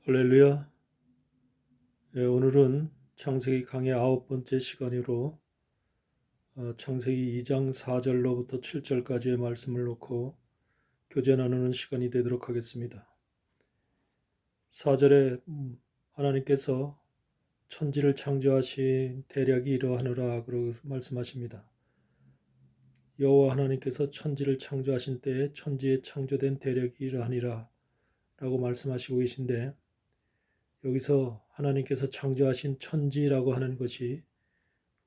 할렐루야. 오늘은 창세기 강의 9번째 시간으로 창세기 2장 4절로부터 7절까지의 말씀을 놓고 교제 나누는 시간이 되도록 하겠습니다. 4절에 하나님께서 천지를 창조하신 대략이 이러하노라 그러고 말씀하십니다. 여호와 하나님께서 천지를 창조하신 때에 천지에 창조된 대략이 이러하니라 라고 말씀하시고 계신데, 여기서 하나님께서 창조하신 천지라고 하는 것이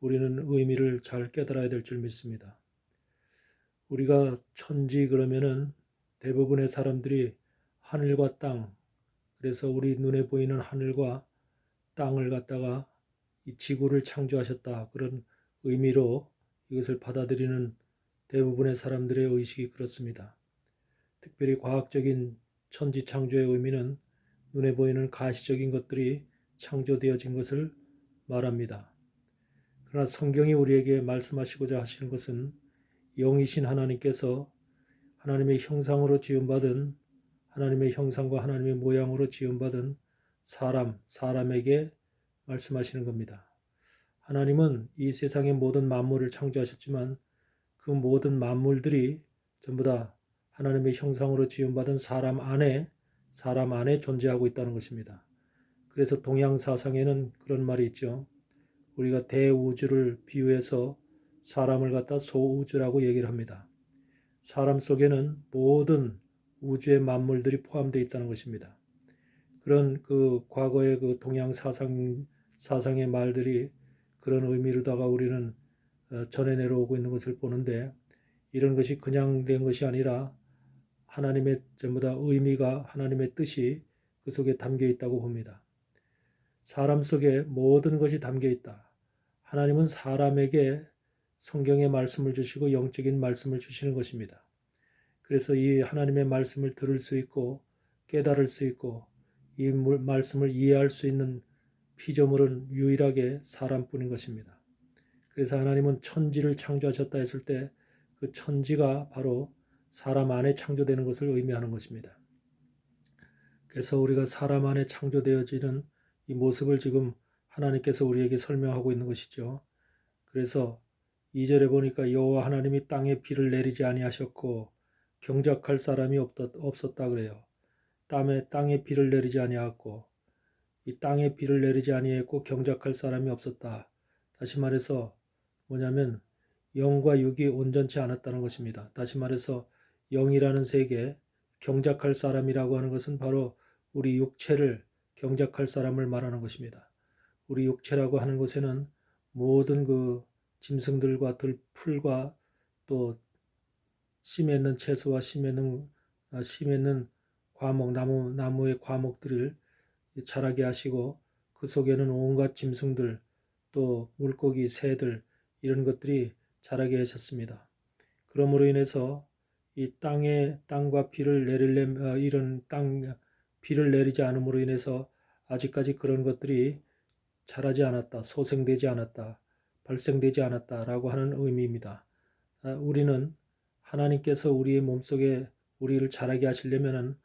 우리는 의미를 잘 깨달아야 될 줄 믿습니다. 우리가 천지 그러면은 대부분의 사람들이 하늘과 땅, 그래서 우리 눈에 보이는 하늘과 땅을 갖다가 이 지구를 창조하셨다, 그런 의미로 이것을 받아들이는 대부분의 사람들의 의식이 그렇습니다. 특별히 과학적인 천지 창조의 의미는 눈에 보이는 가시적인 것들이 창조되어진 것을 말합니다. 그러나 성경이 우리에게 말씀하시고자 하시는 것은 영이신 하나님께서 하나님의 형상으로 지음받은, 하나님의 형상과 하나님의 모양으로 지음받은 사람에게 말씀하시는 겁니다. 하나님은 이 세상의 모든 만물을 창조하셨지만 그 모든 만물들이 전부 다 하나님의 형상으로 지음받은 사람 안에 존재하고 있다는 것입니다. 그래서 동양 사상에는 그런 말이 있죠. 우리가 대우주를 비유해서 사람을 갖다 소우주라고 얘기를 합니다. 사람 속에는 모든 우주의 만물들이 포함되어 있다는 것입니다. 그런 그 과거의 그 동양 사상의 말들이 그런 의미로다가 우리는 전해 내려오고 있는 것을 보는데, 이런 것이 그냥 된 것이 아니라 하나님의 전부 다 의미가, 하나님의 뜻이 그 속에 담겨 있다고 봅니다. 사람 속에 모든 것이 담겨 있다. 하나님은 사람에게 성경의 말씀을 주시고 영적인 말씀을 주시는 것입니다. 그래서 이 하나님의 말씀을 들을 수 있고 깨달을 수 있고 이 말씀을 이해할 수 있는 피조물은 유일하게 사람뿐인 것입니다. 그래서 하나님은 천지를 창조하셨다 했을 때 그 천지가 바로 사람 안에 창조되는 것을 의미하는 것입니다. 그래서 우리가 사람 안에 창조되어지는 이 모습을 지금 하나님께서 우리에게 설명하고 있는 것이죠. 그래서 2절에 보니까 여호와 하나님이 땅에 비를 내리지 아니하셨고 경작할 사람이 없었다 그래요. 땅에 비를 내리지 아니하였고, 이 땅에 비를 내리지 아니했고 경작할 사람이 없었다. 다시 말해서 뭐냐면 영과 육이 온전치 않았다는 것입니다. 다시 말해서 영이라는 세계, 경작할 사람이라고 하는 것은 바로 우리 육체를 경작할 사람을 말하는 것입니다. 우리 육체라고 하는 것에는 모든 그 짐승들과 풀과 또 씨 맺는 채소와 씨 맺는 과목, 나무의 과목들을 자라게 하시고 그 속에는 온갖 짐승들, 또 물고기, 새들, 이런 것들이 자라게 하셨습니다. 그러므로 인해서 이 땅과 비를 비를 내리지 않음으로 인해서 아직까지 그런 것들이 자라지 않았다, 소생되지 않았다, 발생되지 않았다라고 하는 의미입니다. 우리는 하나님께서 우리의 몸속에 우리를 자라게 하시려면은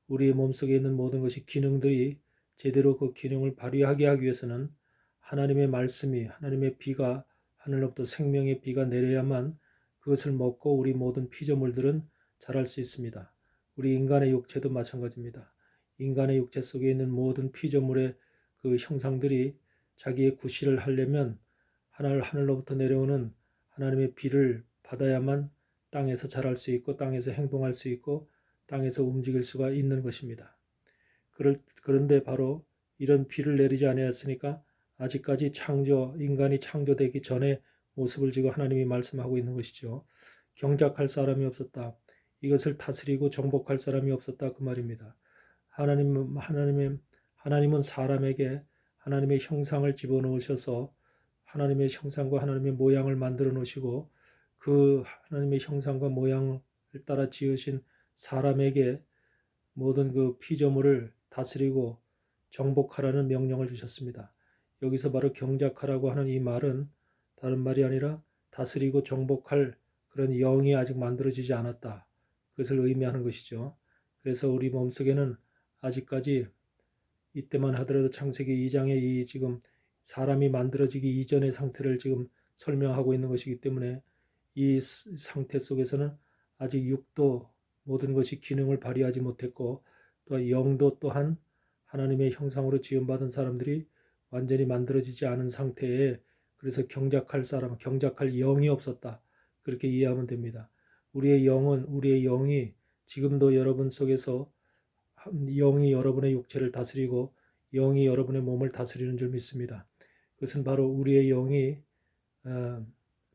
우리의 몸속에 있는 모든 것이 기능들이 제대로 그 기능을 발휘하게 하기 위해서는 하나님의 말씀이, 하나님의 비가, 하늘로부터 생명의 비가 내려야만 그것을 먹고 우리 모든 피조물들은 자랄 수 있습니다. 우리 인간의 육체도 마찬가지입니다. 인간의 육체 속에 있는 모든 피조물의 그 형상들이 자기의 구실을 하려면 하늘로부터 내려오는 하나님의 비를 받아야만 땅에서 자랄 수 있고 땅에서 행동할 수 있고 땅에서 움직일 수가 있는 것입니다. 그런데 바로 이런 비를 내리지 아니하였으니까 아직까지 인간이 창조되기 전에 모습을 지금 하나님이 말씀하고 있는 것이죠. 경작할 사람이 없었다. 이것을 다스리고 정복할 사람이 없었다, 그 말입니다. 하나님은 사람에게 하나님의 형상을 집어넣으셔서 하나님의 형상과 하나님의 모양을 만들어 놓으시고 그 하나님의 형상과 모양을 따라 지으신 사람에게 모든 그 피조물을 다스리고 정복하라는 명령을 주셨습니다. 여기서 바로 경작하라고 하는 이 말은 다른 말이 아니라 다스리고 정복할 그런 영이 아직 만들어지지 않았다, 그것을 의미하는 것이죠. 그래서 우리 몸속에는 아직까지 이때만 하더라도 창세기 2장의 이 지금 사람이 만들어지기 이전의 상태를 지금 설명하고 있는 것이기 때문에 이 상태 속에서는 아직 육도 모든 것이 기능을 발휘하지 못했고 또 영도 또한 하나님의 형상으로 지음받은 사람들이 완전히 만들어지지 않은 상태에 그래서 경작할 사람, 경작할 영이 없었다. 그렇게 이해하면 됩니다. 우리의 영은 우리의 영이 지금도 여러분 속에서 영이 여러분의 육체를 다스리고 영이 여러분의 몸을 다스리는 줄 믿습니다. 그것은 바로 우리의 영이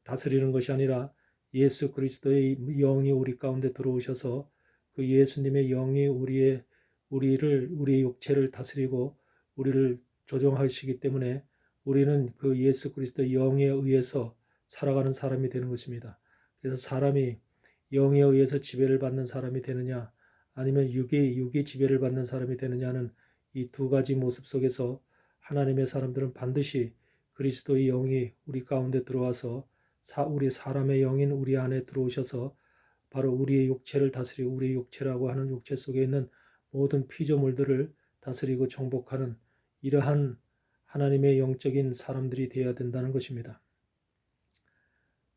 다스리는 것이 아니라 예수 그리스도의 영이 우리 가운데 들어오셔서 그 예수님의 영이 우리의 육체를 다스리고 우리를 조종하시기 때문에 우리는 그 예수 그리스도의 영에 의해서 살아가는 사람이 되는 것입니다. 그래서 사람이 영에 의해서 지배를 받는 사람이 되느냐 아니면 육이 지배를 받는 사람이 되느냐는 이 두 가지 모습 속에서 하나님의 사람들은 반드시 그리스도의 영이 우리 가운데 들어와서 우리 사람의 영인 우리 안에 들어오셔서 바로 우리의 육체를 다스리고 우리의 육체라고 하는 육체 속에 있는 모든 피조물들을 다스리고 정복하는 이러한 하나님의 영적인 사람들이 되어야 된다는 것입니다.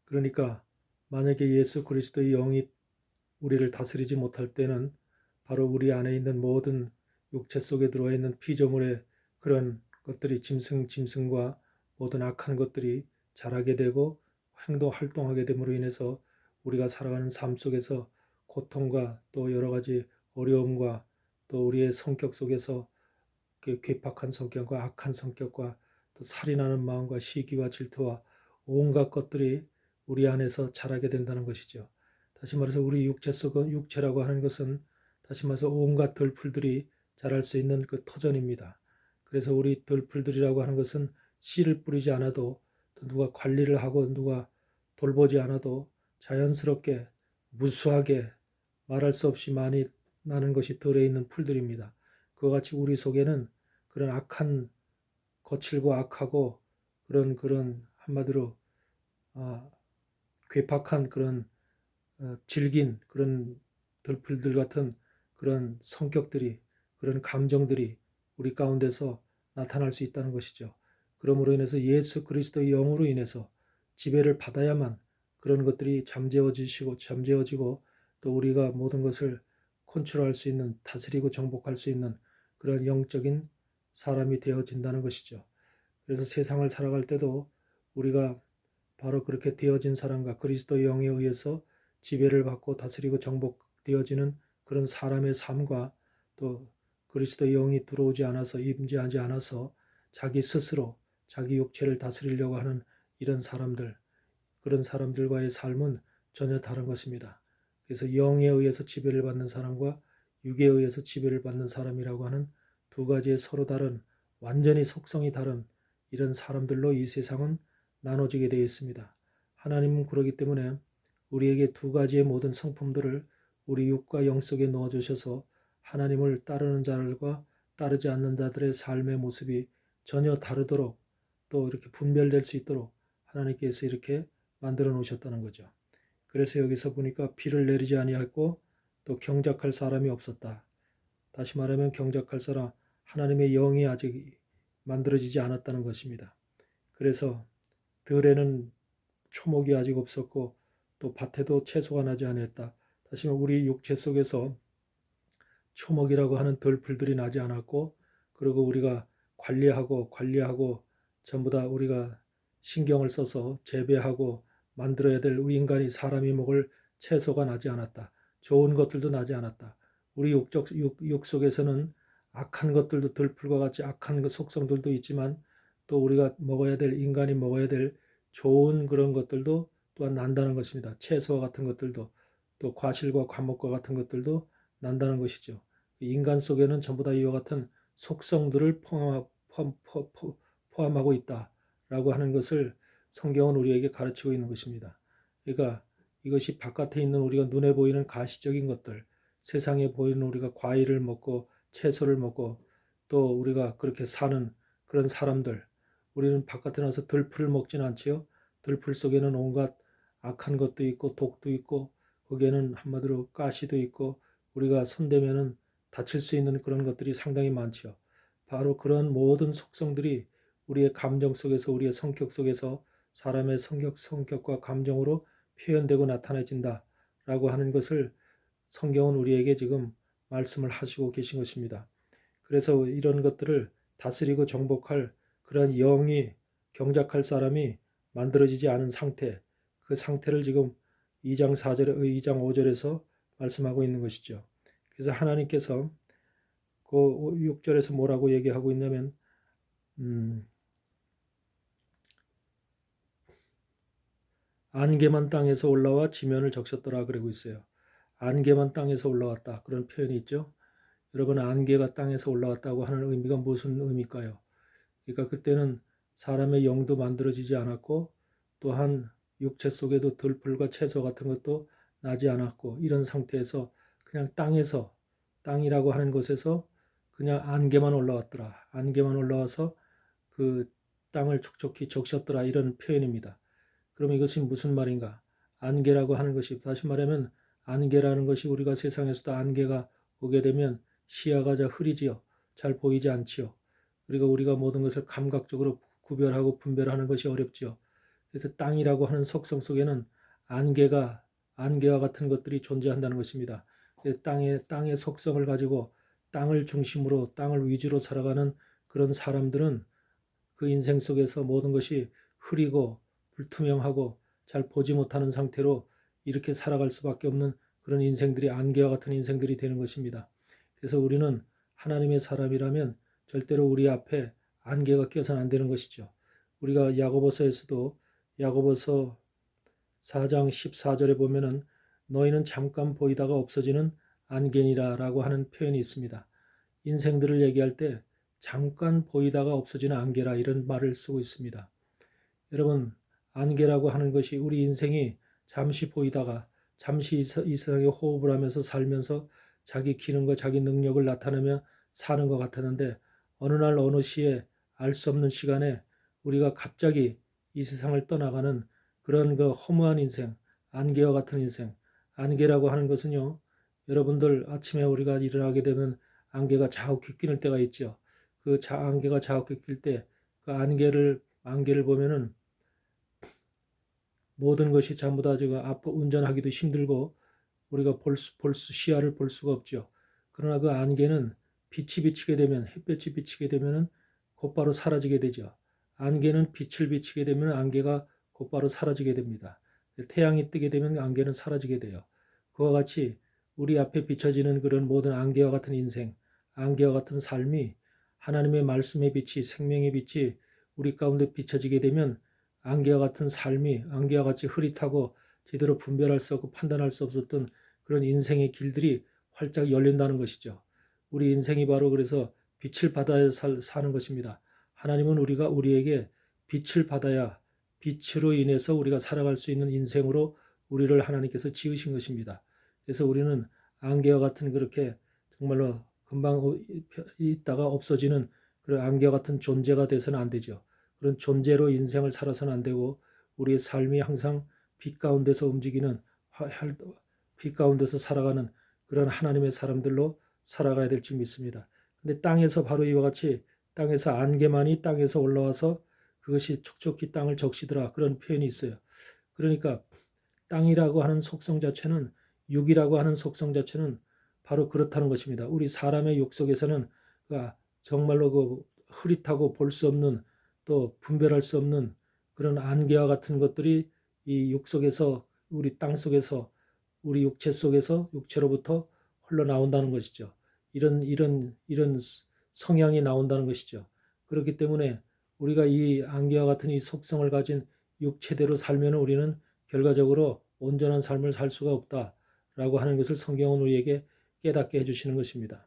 그러니까 만약에 예수 그리스도의 영이 우리를 다스리지 못할 때는 바로 우리 안에 있는 모든 육체 속에 들어와 있는 피조물의 그런 것들이 짐승과 모든 악한 것들이 자라게 되고 활동하게 됨으로 인해서 우리가 살아가는 삶 속에서 고통과 또 여러 가지 어려움과 또 우리의 성격 속에서 괴팍한 성격과 악한 성격과 또 살인하는 마음과 시기와 질투와 온갖 것들이 우리 안에서 자라게 된다는 것이죠. 다시 말해서 우리 육체라고 하는 것은 다시 말해서 온갖 들풀들이 자랄 수 있는 그 터전입니다. 그래서 우리 들풀들이라고 하는 것은 씨를 뿌리지 않아도 또 누가 관리를 하고 누가 돌보지 않아도 자연스럽게 무수하게 말할 수 없이 많이 나는 것이 들어 있는 풀들입니다. 그와 같이 우리 속에는 그런 악한 거칠고 악하고 그런 한마디로 괴팍한 그런 질긴 그런 들풀들 같은 그런 성격들이 그런 감정들이 우리 가운데서 나타날 수 있다는 것이죠. 그러므로 인해서 예수 그리스도의 영으로 인해서 지배를 받아야만 그런 것들이 잠재워지고 또 우리가 모든 것을 컨트롤할 수 있는 다스리고 정복할 수 있는 그런 영적인 사람이 되어진다는 것이죠. 그래서 세상을 살아갈 때도 우리가 바로 그렇게 되어진 사람과 그리스도의 영에 의해서 지배를 받고 다스리고 정복되어지는 그런 사람의 삶과 또 그리스도의 영이 들어오지 않아서 임재하지 않아서 자기 스스로 자기 육체를 다스리려고 하는 이런 사람들, 그런 사람들과의 삶은 전혀 다른 것입니다. 그래서 영에 의해서 지배를 받는 사람과 육에 의해서 지배를 받는 사람이라고 하는 두 가지의 서로 다른 완전히 속성이 다른 이런 사람들로 이 세상은 나눠지게 되어 있습니다. 하나님은 그러기 때문에 우리에게 두 가지의 모든 성품들을 우리 육과 영 속에 넣어주셔서 하나님을 따르는 자들과 따르지 않는 자들의 삶의 모습이 전혀 다르도록 또 이렇게 분별될 수 있도록 하나님께서 이렇게 만들어 놓으셨다는 거죠. 그래서 여기서 보니까 비를 내리지 아니하고 또 경작할 사람이 없었다. 다시 말하면 경작할 사람, 하나님의 영이 아직 만들어지지 않았다는 것입니다. 그래서 들에는 초목이 아직 없었고 또 밭에도 채소가 나지 않았다. 다시 말하면 우리 육체 속에서 초목이라고 하는 들풀들이 나지 않았고 그리고 우리가 관리하고 전부 다 우리가 신경을 써서 재배하고 만들어야 될 인간이 사람이 먹을 채소가 나지 않았다. 좋은 것들도 나지 않았다. 우리 육 속에서는 악한 것들도 들풀과 같이 악한 속성들도 있지만 또 우리가 먹어야 될 인간이 먹어야 될 좋은 그런 것들도 또한 난다는 것입니다. 채소와 같은 것들도 또 과실과 과목과 같은 것들도 난다는 것이죠. 인간 속에는 전부 다 이와 같은 속성들을 포함하고 있다라고 하는 것을 성경은 우리에게 가르치고 있는 것입니다. 그러니까 이것이 바깥에 있는 우리가 눈에 보이는 가시적인 것들, 세상에 보이는 우리가 과일을 먹고 채소를 먹고 또 우리가 그렇게 사는 그런 사람들, 우리는 바깥에 나서 들풀을 먹지는 않지요. 들풀 속에는 온갖 악한 것도 있고 독도 있고 거기에는 한마디로 가시도 있고 우리가 손대면은 다칠 수 있는 그런 것들이 상당히 많지요. 바로 그런 모든 속성들이 우리의 감정 속에서, 우리의 성격 속에서 사람의 성격과 감정으로 표현되고 나타내진다라고 하는 것을 성경은 우리에게 지금 말씀을 하시고 계신 것입니다. 그래서 이런 것들을 다스리고 정복할 그런 영이 경작할 사람이 만들어지지 않은 상태, 그 상태를 지금 2장 4절, 2장 5절에서 말씀하고 있는 것이죠. 그래서 하나님께서 그 6절에서 뭐라고 얘기하고 있냐면 안개만 땅에서 올라와 지면을 적셨더라 그러고 있어요. 안개만 땅에서 올라왔다 그런 표현이 있죠. 여러분, 안개가 땅에서 올라왔다고 하는 의미가 무슨 의미일까요? 그러니까 그때는 사람의 영도 만들어지지 않았고 또한 육체 속에도 들풀과 채소 같은 것도 나지 않았고 이런 상태에서 그냥 땅에서, 땅이라고 하는 곳에서 그냥 안개만 올라왔더라. 안개만 올라와서 그 땅을 촉촉히 적셨더라 이런 표현입니다. 그럼 이것이 무슨 말인가? 안개라고 하는 것이, 다시 말하면 안개라는 것이 우리가 세상에서도 안개가 오게 되면 시야가 잘 흐리지요. 잘 보이지 않지요. 그리고 우리가 모든 것을 감각적으로 구별하고 분별하는 것이 어렵지요. 그래서 땅이라고 하는 속성 속에는 안개와 같은 것들이 존재한다는 것입니다. 땅의 속성을 가지고 땅을 중심으로, 땅을 위주로 살아가는 그런 사람들은 그 인생 속에서 모든 것이 흐리고 불투명하고 잘 보지 못하는 상태로 이렇게 살아갈 수밖에 없는 그런 인생들이 안개와 같은 인생들이 되는 것입니다. 그래서 우리는 하나님의 사람이라면 절대로 우리 앞에 안개가 껴서는 안 되는 것이죠. 우리가 야고보서에서도 야고보서 4장 14절에 보면은 너희는 잠깐 보이다가 없어지는 안개니라라고 하는 표현이 있습니다. 인생들을 얘기할 때 잠깐 보이다가 없어지는 안개라 이런 말을 쓰고 있습니다. 여러분, 안개라고 하는 것이 우리 인생이 잠시 보이다가 잠시 이 세상에 호흡을 하면서 살면서 자기 기능과 자기 능력을 나타내며 사는 것 같았는데 어느 날 어느 시에 알 수 없는 시간에 우리가 갑자기 이 세상을 떠나가는 그런 그 허무한 인생, 안개와 같은 인생. 안개라고 하는 것은요, 여러분들 아침에 우리가 일어나게 되면 안개가 자욱히 끼는 때가 있죠. 그 안개가 자욱히 낄 때 그 안개를 보면은 모든 것이 전부 다 지금 앞으로 운전하기도 힘들고 우리가 시야를 볼 수가 없죠. 그러나 그 안개는 빛이 비치게 되면, 햇볕이 비치게 되면은 곧바로 사라지게 되죠. 안개는 빛을 비치게 되면 안개가 곧바로 사라지게 됩니다. 태양이 뜨게 되면 안개는 사라지게 돼요. 그와 같이 우리 앞에 비춰지는 그런 모든 안개와 같은 인생, 안개와 같은 삶이 하나님의 말씀의 빛이, 생명의 빛이 우리 가운데 비춰지게 되면 안개와 같은 삶이, 안개와 같이 흐릿하고 제대로 분별할 수 없고 판단할 수 없었던 그런 인생의 길들이 활짝 열린다는 것이죠. 우리 인생이 바로 그래서 빛을 받아야 사는 것입니다. 하나님은 우리에게 빛을 받아야 빛으로 인해서 우리가 살아갈 수 있는 인생으로 우리를 하나님께서 지으신 것입니다. 그래서 우리는 안개와 같은 그렇게 정말로 금방 있다가 없어지는 그런 안개와 같은 존재가 돼서는 안 되죠. 그런 존재로 인생을 살아서는 안 되고 우리의 삶이 항상 빛 가운데서 움직이는 빛 가운데서 살아가는 그런 하나님의 사람들로 살아가야 될 줄 믿습니다. 근데 땅에서 바로 이와 같이 땅에서 안개만이 땅에서 올라와서 그것이 촉촉히 땅을 적시더라 그런 표현이 있어요. 그러니까 땅이라고 하는 속성 자체는, 육이라고 하는 속성 자체는 바로 그렇다는 것입니다. 우리 사람의 육 속에서는 정말로 그 흐릿하고 볼 수 없는 또 분별할 수 없는 그런 안개와 같은 것들이 이 육 속에서, 우리 땅 속에서, 우리 육체 속에서, 육체로부터 흘러나온다는 것이죠. 이런 성향이 나온다는 것이죠. 그렇기 때문에 우리가 이 안개와 같은 이 속성을 가진 육체대로 살면 우리는 결과적으로 온전한 삶을 살 수가 없다라고 하는 것을 성경은 우리에게 깨닫게 해주시는 것입니다.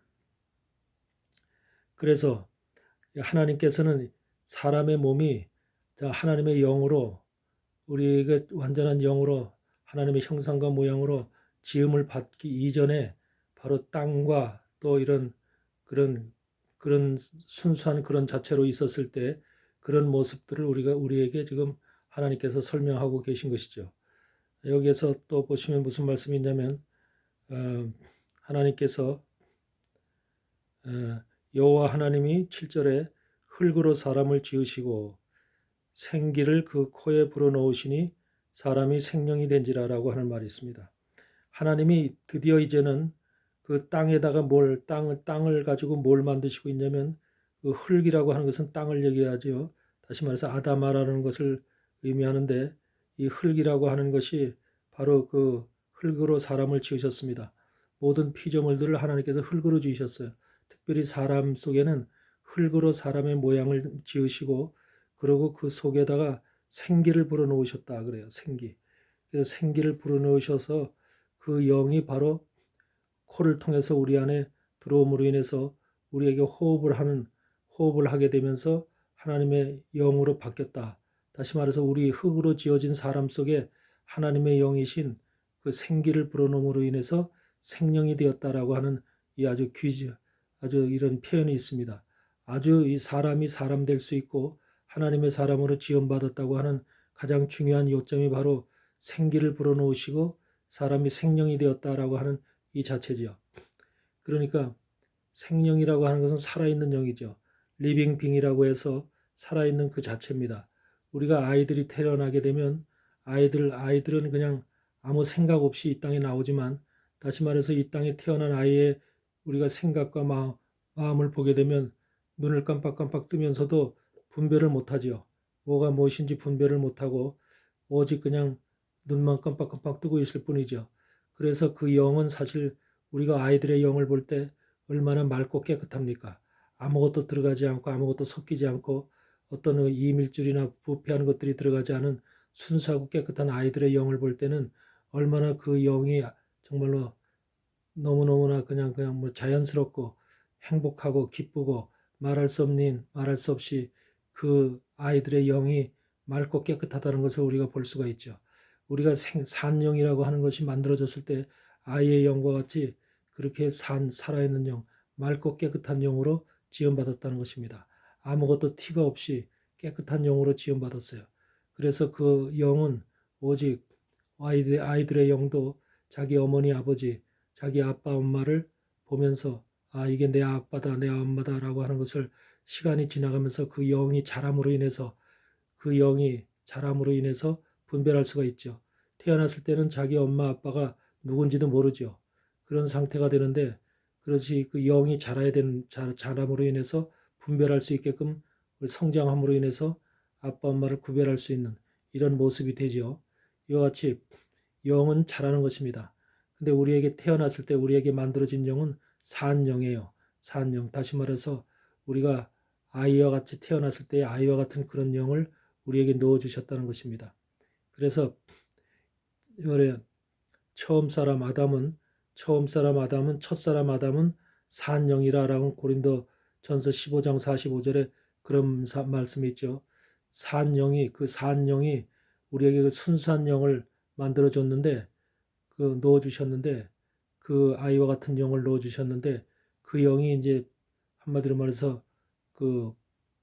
그래서 하나님께서는 사람의 몸이 하나님의 영으로, 우리에게 완전한 영으로 하나님의 형상과 모양으로 지음을 받기 이전에 바로 땅과 또 이런 그런 순수한 그런 자체로 있었을 때 그런 모습들을 우리에게 지금 하나님께서 설명하고 계신 것이죠. 여기에서 또 보시면 무슨 말씀이 있냐면 하나님께서 여호와 하나님이 7절에 흙으로 사람을 지으시고 생기를 그 코에 불어넣으시니 사람이 생명이 된지라라고 하는 말이 있습니다. 하나님이 드디어 이제는 그 땅에다가 땅을 가지고 뭘 만드시고 있냐면 그 흙이라고 하는 것은 땅을 얘기하죠. 다시 말해서 아담아라는 것을 의미하는데 이 흙이라고 하는 것이 바로 그 흙으로 사람을 지으셨습니다. 모든 피조물들을 하나님께서 흙으로 지으셨어요. 특별히 사람 속에는 흙으로 사람의 모양을 지으시고 그리고 그 속에다가 생기를 불어넣으셨다 그래요. 생기. 그래서 생기를 불어넣으셔서 그 영이 바로 코를 통해서 우리 안에 들어옴으로 인해서 우리에게 호흡을 하게 되면서 하나님의 영으로 바뀌었다. 다시 말해서 우리 흙으로 지어진 사람 속에 하나님의 영이신 그 생기를 불어넣음으로 인해서 생명이 되었다라고 하는 이 아주 이런 표현이 있습니다. 아주 이 사람이 사람 될 수 있고 하나님의 사람으로 지원받았다고 하는 가장 중요한 요점이 바로 생기를 불어넣으시고 사람이 생명이 되었다라고 하는 이 자체지요. 그러니까 생명이라고 하는 것은 살아있는 영이죠. 리빙 빙이라고 해서 살아있는 그 자체입니다. 우리가 아이들이 태어나게 되면 아이들은 그냥 아무 생각 없이 이 땅에 나오지만 다시 말해서 이 땅에 태어난 아이의 우리가 생각과 마음을 보게 되면 눈을 깜빡깜빡 뜨면서도 분별을 못하지요. 뭐가 무엇인지 분별을 못하고 오직 그냥 눈만 깜빡깜빡 뜨고 있을 뿐이죠. 그래서 그 영은 사실 우리가 아이들의 영을 볼 때 얼마나 맑고 깨끗합니까? 아무것도 들어가지 않고 아무것도 섞이지 않고 어떤 이밀줄이나 부패한 것들이 들어가지 않은 순수하고 깨끗한 아이들의 영을 볼 때는 얼마나 그 영이 정말로 너무너무나 그냥 뭐 자연스럽고 행복하고 기쁘고 말할 수 없이 그 아이들의 영이 맑고 깨끗하다는 것을 우리가 볼 수가 있죠. 우리가 산영이라고 하는 것이 만들어졌을 때 아이의 영과 같이 그렇게 살아있는 영, 맑고 깨끗한 영으로 지원받았다는 것입니다. 아무것도 티가 없이 깨끗한 영으로 지원받았어요. 그래서 그 영은 오직 아이들의 영도 자기 어머니 아버지 자기 아빠 엄마를 보면서 아 이게 내 아빠다 내 엄마다라고 하는 것을 시간이 지나가면서 그 영이 자람으로 인해서 분별할 수가 있죠. 태어났을 때는 자기 엄마 아빠가 누군지도 모르죠. 그런 상태가 되는데 그렇지 그 영이 자라야 되는 자람으로 인해서 분별할 수 있게끔 성장함으로 인해서 아빠 엄마를 구별할 수 있는 이런 모습이 되죠. 이와 같이 영은 자라는 것입니다. 근데 우리에게 태어났을 때 우리에게 만들어진 영은 산영이에요. 산영. 다시 말해서 우리가 아이와 같이 태어났을 때 아이와 같은 그런 영을 우리에게 넣어주셨다는 것입니다. 그래서 처음 사람 아담은 첫사람 아담은 산영이라라고 고린도 전서 15장 45절에 그런 말씀이 있죠. 그 산영이 우리에게 그 순수한 영을 만들어줬는데 넣어주셨는데 그 아이와 같은 영을 넣어주셨는데 그 영이 이제 한마디로 말해서 그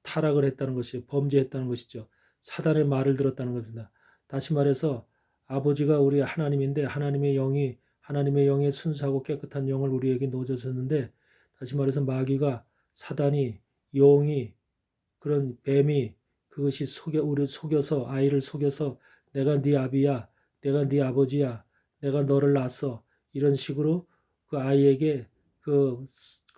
타락을 했다는 것이죠. 범죄했다는 것이죠. 사단의 말을 들었다는 겁니다. 다시 말해서 아버지가 우리 하나님인데 하나님의 영의 순수하고 깨끗한 영을 우리에게 넣어주셨는데 다시 말해서 마귀가 사단이 영이 그런 뱀이 그것이 우리 속여서 아이를 속여서 내가 네 아비야 내가 네 아버지야 내가 너를 낳았어 이런 식으로 그 아이에게 그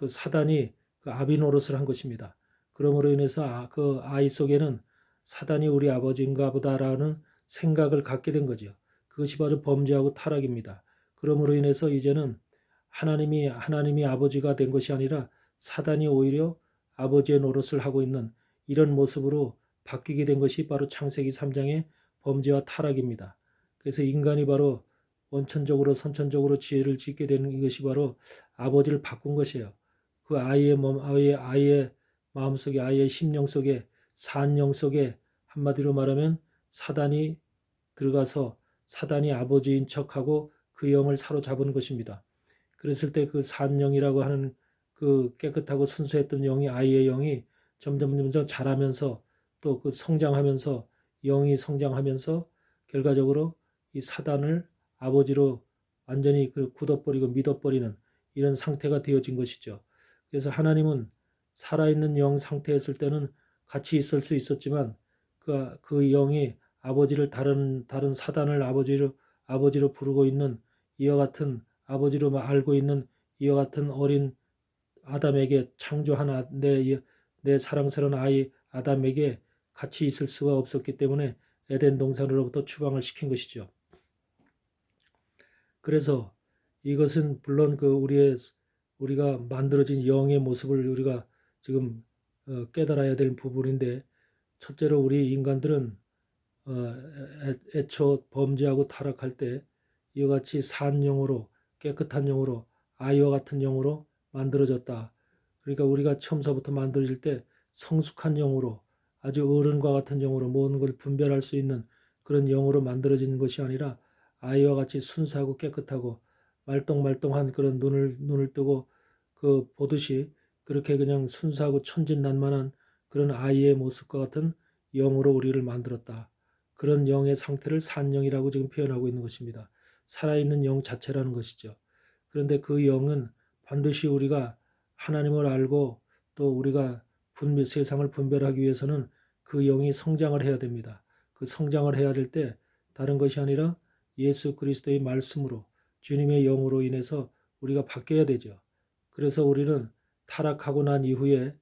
사단이 그 아비 노릇을 한 것입니다. 그러므로 인해서 그 아이 속에는 사단이 우리 아버지인가 보다라는 생각을 갖게 된 거죠. 그것이 바로 범죄하고 타락입니다. 그러므로 인해서 이제는 하나님이 아버지가 된 것이 아니라 사단이 오히려 아버지의 노릇을 하고 있는 이런 모습으로 바뀌게 된 것이 바로 창세기 3장의 범죄와 타락입니다. 그래서 인간이 바로 원천적으로 선천적으로 죄를 짓게 되는 이것이 바로 아버지를 바꾼 것이에요. 그 아이의 마음속에 아이의 심령 속에 산영 속에 한마디로 말하면 사단이 들어가서 사단이 아버지인 척하고 그 영을 사로잡은 것입니다. 그랬을 때 그 산영이라고 하는 그 깨끗하고 순수했던 영이 아이의 영이 점점 자라면서 또 그 성장하면서 영이 성장하면서 결과적으로 이 사단을 아버지로 완전히 그 굳어버리고 믿어버리는 이런 상태가 되어진 것이죠. 그래서 하나님은 살아있는 영 상태였을 때는 같이 있을 수 있었지만 그 영이 아버지를 다른 사단을 아버지로 부르고 있는 이와 같은 아버지로 알고 있는 이와 같은 어린 아담에게 창조한 내 사랑스러운 아이 아담에게 같이 있을 수가 없었기 때문에 에덴 동산으로부터 추방을 시킨 것이죠. 그래서 이것은 물론 우리가 만들어진 영의 모습을 우리가 지금 깨달아야 될 부분인데, 첫째로 우리 인간들은 애초 범죄하고 타락할 때 이와 같이 산 영으로, 깨끗한 영으로, 아이와 같은 영으로 만들어졌다. 그러니까 우리가 처음서부터 만들어질 때 성숙한 영으로, 아주 어른과 같은 영으로 모든 걸 분별할 수 있는 그런 영으로 만들어진 것이 아니라 아이와 같이 순수하고 깨끗하고 말똥말똥한 그런 눈을 뜨고 보듯이 그렇게 그냥 순수하고 천진난만한 그런 아이의 모습과 같은 영으로 우리를 만들었다. 그런 영의 상태를 산영이라고 지금 표현하고 있는 것입니다. 살아있는 영 자체라는 것이죠. 그런데 그 영은 반드시 우리가 하나님을 알고 또 우리가 세상을 분별하기 위해서는 그 영이 성장을 해야 됩니다. 그 성장을 해야 될 때 다른 것이 아니라 예수 그리스도의 말씀으로, 주님의 영으로 인해서 우리가 바뀌어야 되죠. 그래서 우리는 타락하고 난 이후에,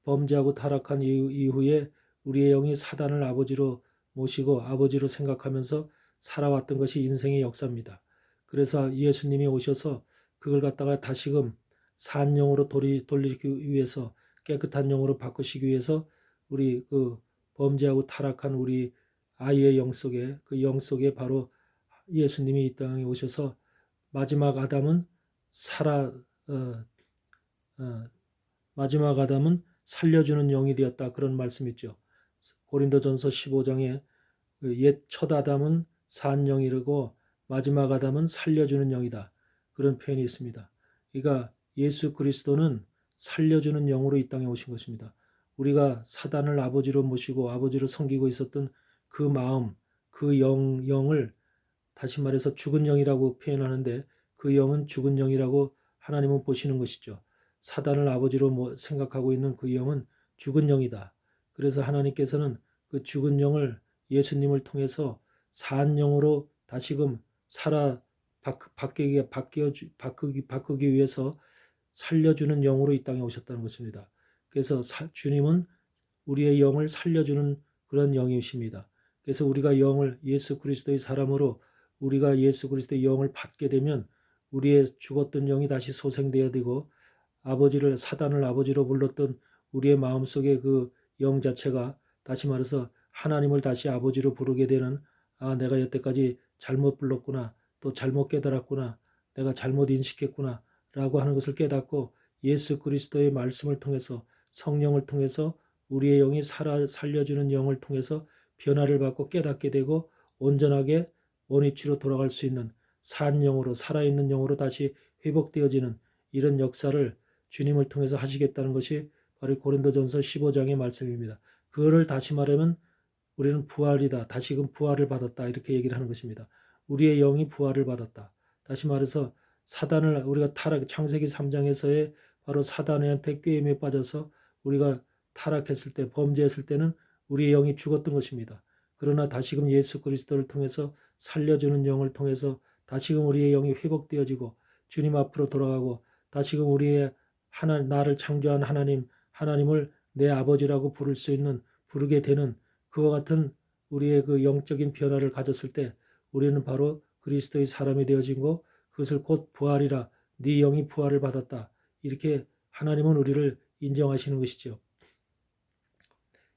범죄하고 타락한 이후에 우리의 영이 사단을 아버지로 모시고 아버지로 생각하면서 살아왔던 것이 인생의 역사입니다. 그래서 예수님이 오셔서 그걸 갖다가 다시금 산 영으로 돌리기 위해서, 깨끗한 영으로 바꾸시기 위해서 우리 범죄하고 타락한 우리 아이의 영 속에, 그 영 속에 바로 예수님이 이 땅에 오셔서 마지막 아담은 살아 어, 어, 마지막 아담은 살려주는 영이 되었다, 그런 말씀 있죠. 고린도전서 15장에 옛 첫 아담은 산 영이고 마지막 아담은 살려주는 영이다, 그런 표현이 있습니다. 그러니까 예수 그리스도는 살려주는 영으로 이 땅에 오신 것입니다. 우리가 사단을 아버지로 모시고 아버지로 섬기고 있었던 그 마음, 그 영을 다시 말해서 죽은 영이라고 표현하는데, 그 영은 죽은 영이라고 하나님은 보시는 것이죠. 사단을 아버지로 생각하고 있는 그 영은 죽은 영이다. 그래서 하나님께서는 그 죽은 영을 예수님을 통해서 산 영으로 다시금 바꾸기 위해서 살려주는 영으로 이 땅에 오셨다는 것입니다. 그래서 주님은 우리의 영을 살려주는 그런 영이십니다. 그래서 우리가 예수 그리스도의 사람으로 우리가 예수 그리스도의 영을 받게 되면 우리의 죽었던 영이 다시 소생되어야 되고, 사단을 아버지로 불렀던 우리의 마음속에 그 영 자체가 다시 말해서 하나님을 다시 아버지로 부르게 되는, 내가 여태까지 잘못 불렀구나, 또 잘못 깨달았구나, 내가 잘못 인식했구나 라고 하는 것을 깨닫고 예수 그리스도의 말씀을 통해서, 성령을 통해서 우리의 영이 살려주는 영을 통해서 변화를 받고 깨닫게 되고 온전하게 원위치로 돌아갈 수 있는 산 영으로, 살아있는 영으로 다시 회복되어지는 이런 역사를 주님을 통해서 하시겠다는 것이 바로 고린도전서 15장의 말씀입니다. 그거를 다시 말하면 우리는 부활이다, 다시금 부활을 받았다, 이렇게 얘기를 하는 것입니다. 우리의 영이 부활을 받았다. 다시 말해서 사단을 우리가 창세기 3장에서의 바로 사단한테 꾀임에 빠져서 우리가 타락했을 때, 범죄했을 때는 우리의 영이 죽었던 것입니다. 그러나 다시금 예수 그리스도를 통해서 살려주는 영을 통해서 다시금 우리의 영이 회복되어지고 주님 앞으로 돌아가고 다시금 나를 창조한 하나님을 내 아버지라고 부르게 되는 그와 같은 우리의 그 영적인 변화를 가졌을 때 우리는 바로 그리스도의 사람이 되어지고, 그것을 곧 부활이라, 네 영이 부활을 받았다, 이렇게 하나님은 우리를 인정하시는 것이죠.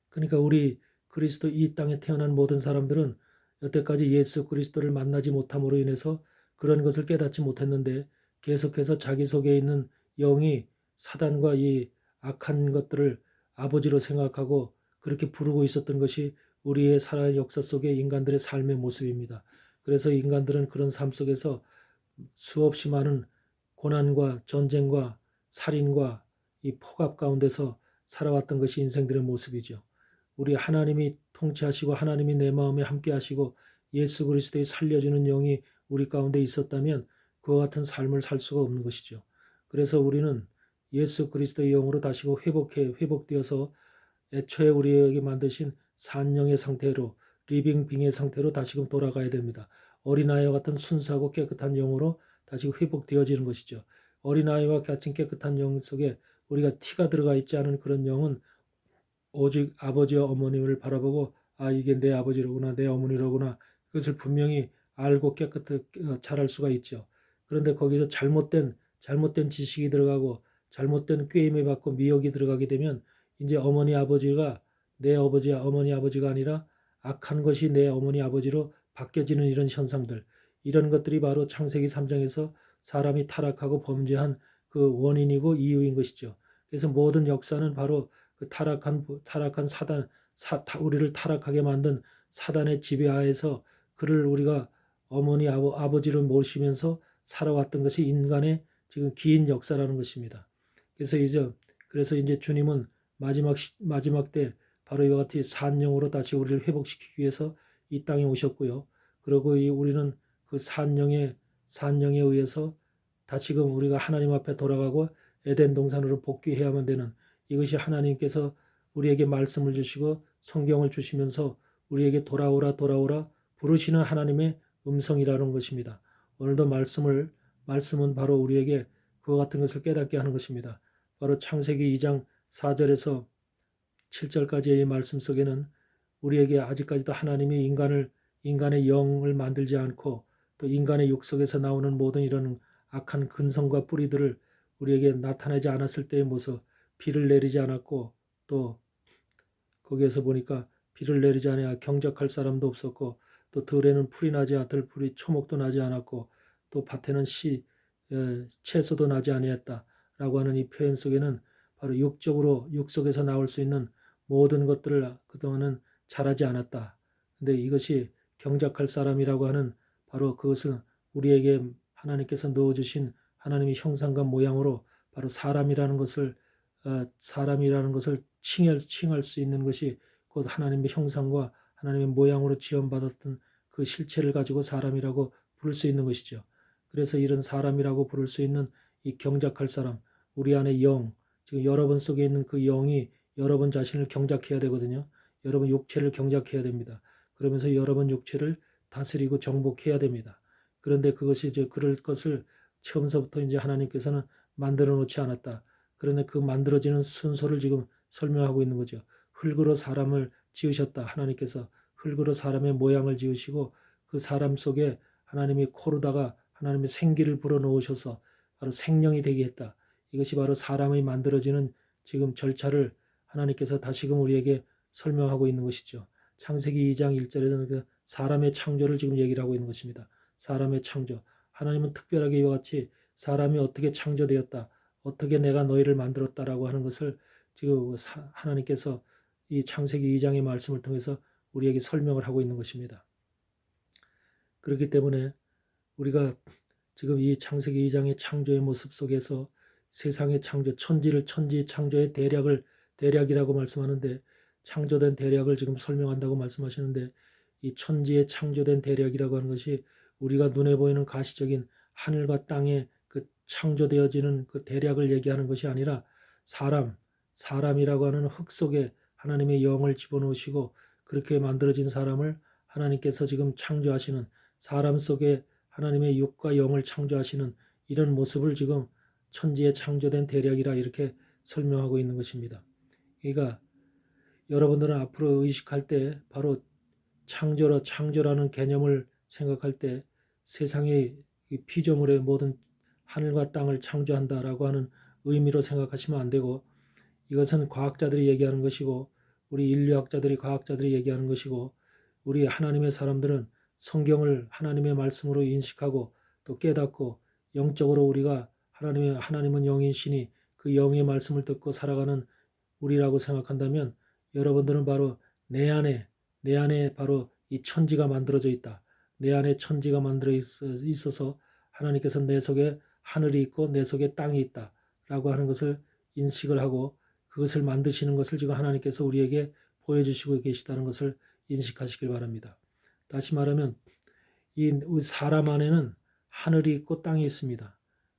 그러니까 우리 그리스도 이 땅에 태어난 모든 사람들은 여태까지 예수 그리스도를 만나지 못함으로 인해서 그런 것을 깨닫지 못했는데, 계속해서 자기 속에 있는 영이 사단과 이 악한 것들을 아버지로 생각하고 그렇게 부르고 있었던 것이 우리의 살아온 역사 속의 인간들의 삶의 모습입니다. 그래서 인간들은 그런 삶 속에서 수없이 많은 고난과 전쟁과 살인과 이 폭압 가운데서 살아왔던 것이 인생들의 모습이죠. 우리 하나님이 통치하시고 하나님이 내 마음에 함께 하시고 예수 그리스도의 살려주는 영이 우리 가운데 있었다면 그와 같은 삶을 살 수가 없는 것이죠. 그래서 우리는 예수 그리스도의 영으로 다시금 회복되어서 애초에 우리에게 만드신 산영의 상태로 리빙 빙의 상태로 다시금 돌아가야 됩니다. 어린아이와 같은 순수하고 깨끗한 영으로 다시 회복되어지는 것이죠. 어린아이와 같은 깨끗한 영 속에 우리가 티가 들어가 있지 않은 그런 영은 오직 아버지와 어머님을 바라보고 아 이게 내 아버지로구나 내 어머니로구나 그것을 분명히 알고 깨끗하게 잘할 수가 있죠. 그런데 거기서 잘못된 지식이 들어가고 잘못된 꾀임에 받고 미혹이 들어가게 되면 이제 어머니 아버지가 내 어머니 아버지가 아니라 악한 것이 내 어머니 아버지로 바뀌어지는 이런 현상들 이런 것들이 바로 창세기 3장에서 사람이 타락하고 범죄한 그 원인이고 이유인 것이죠. 그래서 모든 역사는 바로 그 타락한 우리를 타락하게 만든 사단의 지배하에서 그를 우리가 어머니 아버지를 모시면서 살아왔던 것이 인간의 지금 긴 역사라는 것입니다. 그래서 이제 주님은 마지막 때 바로 이와 같이 산영으로 다시 우리를 회복시키기 위해서 이 땅에 오셨고요. 그리고 우리는 그 산영에 의해서 다시금 우리가 하나님 앞에 돌아가고 에덴 동산으로 복귀해야만 되는 이것이 하나님께서 우리에게 말씀을 주시고 성경을 주시면서 우리에게 돌아오라 부르시는 하나님의 음성이라는 것입니다. 오늘도 말씀은 바로 우리에게 그와 같은 것을 깨닫게 하는 것입니다. 바로 창세기 2장 4절에서 7절까지의 말씀 속에는 우리에게 아직까지도 하나님이 인간의 영을 만들지 않고 또 인간의 육 속에서 나오는 모든 이런 악한 근성과 뿌리들을 우리에게 나타내지 않았을 때의 모습, 비를 내리지 않았고 또 거기에서 보니까 비를 내리지 않아 경작할 사람도 없었고 또 들에는 들풀이 초목도 나지 않았고 또 밭에는 채소도 나지 아니했다라고 하는 이 표현 속에는 바로 육 속에서 나올 수 있는 모든 것들을 그동안은 잘하지 않았다. 근데 이것이 경작할 사람이라고 하는 바로 그것은 우리에게 하나님께서 넣어주신 하나님의 형상과 모양으로 바로 사람이라는 것을 칭할 수 있는 것이 곧 하나님의 형상과 하나님의 모양으로 지음받았던 그 실체를 가지고 사람이라고 부를 수 있는 것이죠. 그래서 이런 사람이라고 부를 수 있는 이 경작할 사람, 우리 안에 지금 여러분 속에 있는 그 영이 여러분 자신을 경작해야 되거든요. 여러분 육체를 경작해야 됩니다. 그러면서 여러분 육체를 다스리고 정복해야 됩니다. 그런데 그것이 그럴 것을 처음서부터 이제 하나님께서는 만들어 놓지 않았다. 그런데 그 만들어지는 순서를 지금 설명하고 있는 거죠. 흙으로 사람을 지으셨다. 하나님께서 흙으로 사람의 모양을 지으시고 그 사람 속에 하나님이 코로다가 하나님의 생기를 불어넣으셔서 바로 생명이 되게 했다. 이것이 바로 사람이 만들어지는 지금 절차를 하나님께서 다시금 우리에게 설명하고 있는 것이죠. 창세기 2장 1절에는 그 사람의 창조를 지금 얘기를 하고 있는 것입니다. 사람의 창조. 하나님은 특별하게 이와 같이 사람이 어떻게 창조되었다. 어떻게 내가 너희를 만들었다라고 하는 것을 지금 하나님께서 이 창세기 2장의 말씀을 통해서 우리에게 설명을 하고 있는 것입니다. 그렇기 때문에 우리가 지금 이 창세기 2장의 창조의 모습 속에서 세상의 창조, 천지 창조의 대략이라고 말씀하는데 창조된 대략을 지금 설명한다고 말씀하시는데 이 천지의 창조된 대략이라고 하는 것이 우리가 눈에 보이는 가시적인 하늘과 땅의 그 창조되어지는 그 대략을 얘기하는 것이 아니라 사람이라고 하는 흙 속에 하나님의 영을 집어넣으시고 그렇게 만들어진 사람을 하나님께서 지금 창조하시는 사람 속에 하나님의 육과 영을 창조하시는 이런 모습을 지금 천지에 창조된 대략이라 이렇게 설명하고 있는 것입니다. 그러니까 여러분들은 앞으로 의식할 때 바로 창조라는 개념을 생각할 때 세상의 피조물의 모든 하늘과 땅을 창조한다라고 하는 의미로 생각하시면 안 되고 이것은 과학자들이 얘기하는 것이고 우리 과학자들이 얘기하는 것이고 우리 하나님의 사람들은 성경을 하나님의 말씀으로 인식하고 또 깨닫고 영적으로 우리가 하나님은 영이시니 그 영의 말씀을 듣고 살아가는 우리라고 생각한다면 여러분들은 바로 내 안에 바로 이 천지가 만들어져 있다. 내 안에 천지가 만들어 있어서 하나님께서 내 속에 하늘이 있고 내 속에 땅이 있다. 라고 하는 것을 인식을 하고 그것을 만드시는 것을 지금 하나님께서 우리에게 보여주시고 계시다는 것을 인식하시길 바랍니다. 다시 말하면 이 사람 안에는 하늘이 있고 땅이 있습니다.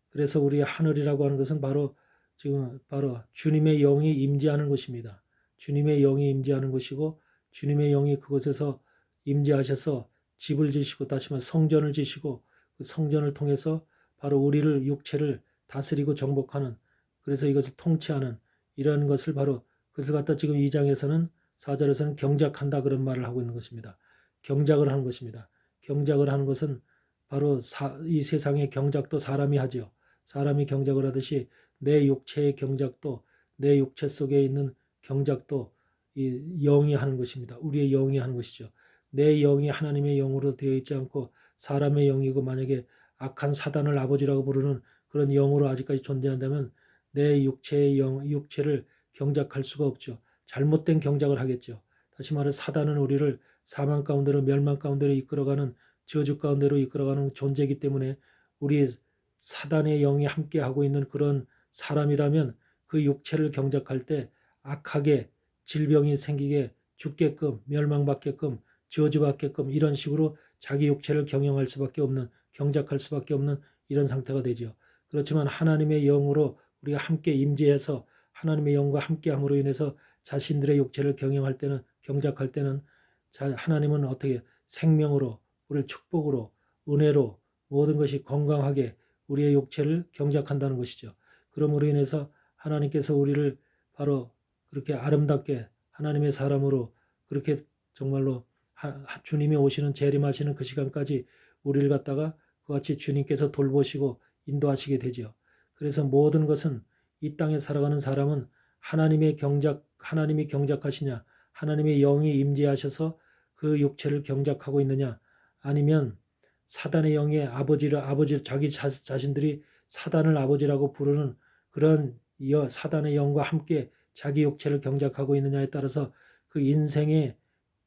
그래서 우리 하늘이라고 하는 것은 바로 지금 바로 주님의 영이 임재하는 것입니다. 주님의 영이 임재하는 것이고 주님의 영이 그곳에서 임재하셔서 집을 지시고 다시 말해 성전을 지시고 그 성전을 통해서 바로 우리를 육체를 다스리고 정복하는 그래서 이것을 통치하는 이런 것을 바로 그것을 갖다 지금 2장에서는 4절에서는 경작한다 그런 말을 하고 있는 것입니다. 경작을 하는 것입니다. 경작을 하는 것은 바로 이 세상의 경작도 사람이 하지요. 사람이 경작을 하듯이 내 육체의 경작도 내 육체 속에 있는 경작도 이 영이 하는 것입니다. 우리의 영이 하는 것이죠. 내 영이 하나님의 영으로 되어 있지 않고 사람의 영이고 만약에 악한 사단을 아버지라고 부르는 그런 영으로 아직까지 존재한다면 내 육체의 육체를 경작할 수가 없죠. 잘못된 경작을 하겠죠. 다시 말해 사단은 우리를 사망 가운데로 멸망 가운데로 이끌어가는 저주 가운데로 이끌어가는 존재이기 때문에 우리 사단의 영이 함께하고 있는 그런 사람이라면 그 육체를 경작할 때 악하게 질병이 생기게 죽게끔 멸망받게끔 저주받게끔 이런 식으로 자기 육체를 경영할 수밖에 없는 경작할 수밖에 없는 이런 상태가 되죠. 그렇지만 하나님의 영으로 우리가 함께 임재해서 하나님의 영과 함께함으로 인해서 자신들의 육체를 경영할 때는 경작할 때는 하나님은 어떻게 생명으로 우리를 축복으로 은혜로 모든 것이 건강하게 우리의 육체를 경작한다는 것이죠. 그러므로 인해서 하나님께서 우리를 바로 그렇게 아름답게 하나님의 사람으로 그렇게 정말로 주님이 오시는 재림하시는 그 시간까지 우리를 갖다가 그같이 주님께서 돌보시고 인도하시게 되지요. 그래서 모든 것은 이 땅에 살아가는 사람은 하나님이 경작하시냐 하나님의 영이 임재하셔서 그 육체를 경작하고 있느냐 아니면 사단의 영의 아버지 자기 자신들이 사단을 아버지라고 부르는 그런 사단의 영과 함께 자기 육체를 경작하고 있느냐에 따라서 그 인생의